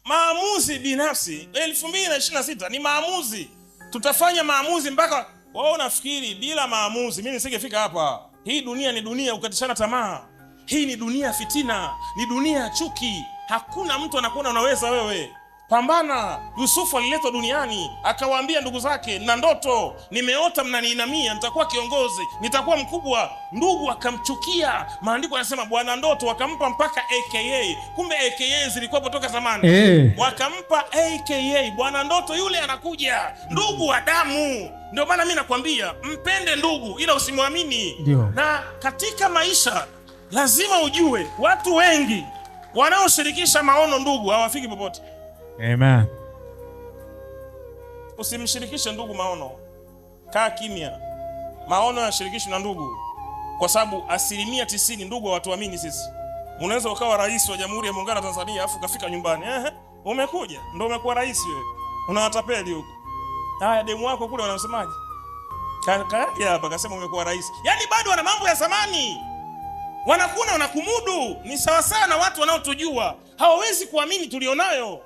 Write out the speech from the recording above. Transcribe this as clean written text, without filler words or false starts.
maamuzi binafsi. 2026 ni maamuzi. Tutafanya maamuzi mpaka wao. Unafikiri bila maamuzi mimi nisingefika hapa? Hii dunia ni dunia ya kukatishana tamaa. Hii ni dunia ya fitina, ni dunia ya chuki. Hakuna mtu anakuona unaweza wewe. Pambana. Yusufu aliletwa duniani akawaambia ndugu zake, na ndoto nimeota, mnaniinamia, nitakuwa kiongozi, nitakuwa mkubwa. Ndugu akamchukia. Maandiko yanasema bwana ndoto wakampa mpaka AKA. Kumbe AKA zilikuwa toka zamani. Wakampa AKA bwana ndoto, yule anakuja, ndugu wa damu. Ndio maana mimi nakwambia mpende ndugu ila usimwamini. Na katika maisha lazima ujue watu wengi wanaoshirikisha maono ndugu hawafiki popote. Amen. Usimshirikishe ndugu maono. Kaa kimya. Maono yashirikishwe na ndugu, kwa sababu 90% ndugu hawatuamini sisi. Unaweza ukawa rais wa Jamhuri ya Muungano wa Tanzania afu kafika nyumbani, umekuja ndio umekuwa rais wewe, unawatapeli huko. Haya, demu wako kule wanasemaje? Kaka hapa kasema umekuwa rais. Yaani bado wana mambo ya zamani. Wanakuna wanakumudu. Ni sawa sana watu wanaotujua hawawezi kuamini tulionayo.